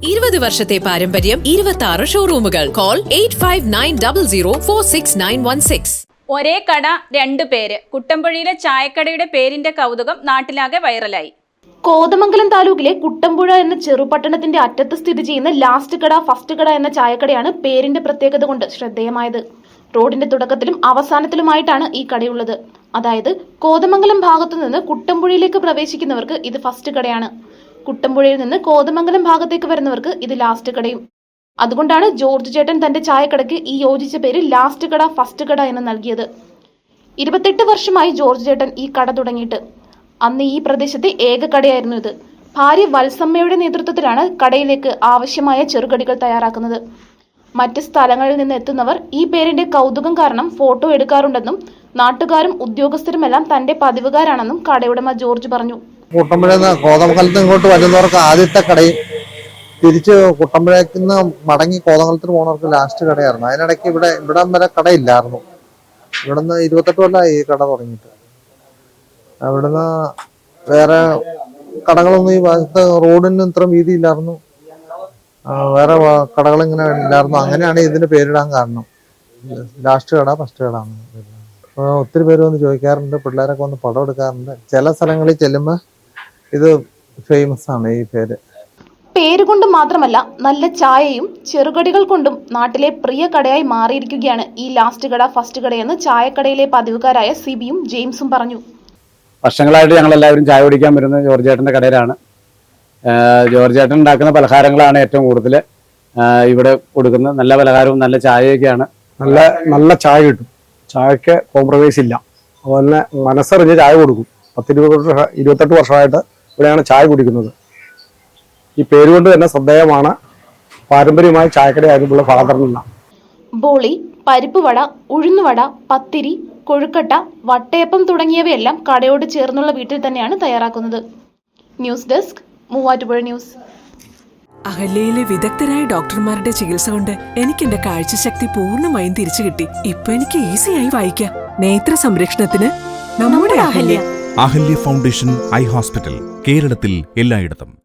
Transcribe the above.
20 വർഷത്തെ പാരമ്പര്യം, 26 ഷോറൂമുകൾ. കോൾ 8590046916. ഒരേ കട രണ്ടു പേര്. കുട്ടമ്പുഴയിലെ ചായക്കടയുടെ പേരിന്റെ കൗതുകം നാട്ടിലാകെ വൈറലായി. കോതമംഗലം താലൂക്കിലെ കുട്ടമ്പുഴ എന്ന ചെറുപട്ടണത്തിന്റെ അറ്റത്ത് സ്ഥിതി ചെയ്യുന്ന ലാസ്റ്റ് കട ഫസ്റ്റ് കട എന്ന ചായക്കടയാണ് പേരിന്റെ പ്രത്യേകത കൊണ്ട് ശ്രദ്ധേയമായത്. റോഡിന്റെ തുടക്കത്തിലും അവസാനത്തിലുമായിട്ടാണ് ഈ കടയുള്ളത്. അതായത് കോതമംഗലം ഭാഗത്തു നിന്ന് കുട്ടമ്പുഴയിലേക്ക് പ്രവേശിക്കുന്നവർക്ക് ഇത് ഫസ്റ്റ് കടയാണ്. കുട്ടമ്പുഴയിൽ നിന്ന് കോതമംഗലം ഭാഗത്തേക്ക് വരുന്നവർക്ക് ഇത് ലാസ്റ്റ് കടയും. അതുകൊണ്ടാണ് ജോർജ് ചേട്ടൻ തന്റെ ചായക്കടയ്ക്ക് ഈ യോജിച്ച പേര് ലാസ്റ്റ് കട ഫസ്റ്റ് കട എന്ന് നൽകിയത്. 28 വർഷമായി ജോർജ് ചേട്ടൻ ഈ കട തുടങ്ങിയിട്ട്. അന്ന് ഈ പ്രദേശത്തെ ഏക കടയായിരുന്നു ഇത്. ഭാര്യ വത്സമ്മയുടെ നേതൃത്വത്തിലാണ് കടയിലേക്ക് ആവശ്യമായ ചെറുകടികൾ തയ്യാറാക്കുന്നത്. മറ്റ് സ്ഥലങ്ങളിൽ നിന്ന് എത്തുന്നവർ ഈ പേരിന്റെ കൗതുകം കാരണം ഫോട്ടോ എടുക്കാറുണ്ടെന്നും നാട്ടുകാരും ഉദ്യോഗസ്ഥരുമെല്ലാം തന്റെ പതിവുകാരാണെന്നും കടയുടമ ജോർജ് പറഞ്ഞു. കുട്ടമ്പുഴയിൽ നിന്ന് കോതമംഗലത്ത് ഇങ്ങോട്ട് വരുന്നവർക്ക് ആദ്യത്തെ കടയും തിരിച്ച് കുട്ടമ്പുഴയ്ക്ക് നിന്ന് മടങ്ങി കോതമംഗലത്തിന് പോകുന്നവർക്ക് ലാസ്റ്റ് കടയായിരുന്നു. അതിനിടയ്ക്ക് ഇവിടം വരെ കടയില്ലായിരുന്നു. ഇവിടുന്ന് 28 കൊല്ലമായി ഈ കട തുടങ്ങിയിട്ട്. അവിടുന്ന് വേറെ കടകളൊന്നും ഈ ഭാഗത്ത് റോഡിന് ഇത്ര വീതി ഇല്ലായിരുന്നു. വേറെ കടകളിങ്ങനെ ഇല്ലായിരുന്നു. അങ്ങനെയാണ് ഇതിന് പേരിടാൻ കാരണം. ലാസ്റ്റ് കട ഫസ്റ്റ് കട. ഒത്തിരി പേര് വന്ന് ചോദിക്കാറുണ്ട്, പിള്ളേരൊക്കെ വന്ന് പടം എടുക്കാറുണ്ട്. ചില സ്ഥലങ്ങളിൽ ചെല്ലുമ്പോൾ ഇത് ഫേമസ് ആണ് ഈ പേര്. പേരുകൊണ്ട് മാത്രമല്ല നല്ല ചായയും ചെറുകടികൾ കൊണ്ടും നാട്ടിലെ പ്രിയ കടയായി മാറിയിരിക്കുകയാണ് ഈ ലാസ്റ്റ് കട ഫസ്റ്റ് കടയെന്ന് ചായക്കടയിലെ പതിവുകാരായ സിബിയും ജെയിംസും പറഞ്ഞു. വർഷങ്ങളായിട്ട് ഞങ്ങൾ എല്ലാവരും ചായ കുടിക്കാൻ വരുന്നത് ജോർജ് ചേട്ടൻ്റെ കടയിലാണ്. ജോർജ് ചേട്ടൻ ഉണ്ടാക്കുന്ന പലഹാരങ്ങളാണ് ഏറ്റവും കൂടുതൽ ഇവിടെ കൊടുക്കുന്നത്. നല്ല പലഹാരവും നല്ല ചായയൊക്കെയാണ്. നല്ല ചായ കിട്ടും. ചായക്ക് കോംപ്രമൈസ് ഇല്ല. അതുപോലെ തന്നെ മനസ്സറിഞ്ഞ് ചായ കൊടുക്കും. 28 വർഷമായിട്ട് ഇവിടെയാണ് ചായ കുടിക്കുന്നത്. ഈ പേരുകൊണ്ട് തന്നെ ശ്രദ്ധേയമാണ്. പാരമ്പര്യമായ ചായക്കടയായിട്ടുള്ള ഫാദറിനുള്ള ബോളി, പരിപ്പുവട, ഉഴുന്നുവട, പത്തിരി, കൊഴുക്കട്ട, വട്ടയപ്പം തുടങ്ങിയവയെല്ലാം കടയോട് ചേർന്നുള്ള വീട്ടിൽ തന്നെയാണ് തയ്യാറാക്കുന്നത്. News desk, Muvattupuzha news. അഹല്യയിലെ വിദഗ്ധരായ ഡോക്ടർമാരുടെ ചികിത്സ കൊണ്ട് എനിക്ക് എന്റെ കാഴ്ചശക്തി പൂർണ്ണമായും തിരിച്ചു കിട്ടി. ഇപ്പൊ എനിക്ക് ഈസിയായി വായിക്കാം. നേത്ര സംരക്ഷണത്തിന് നമ്മുടെ Ahalya. Ahalya foundation eye hospital, കേരളത്തിൽ എല്ലായിടത്തും.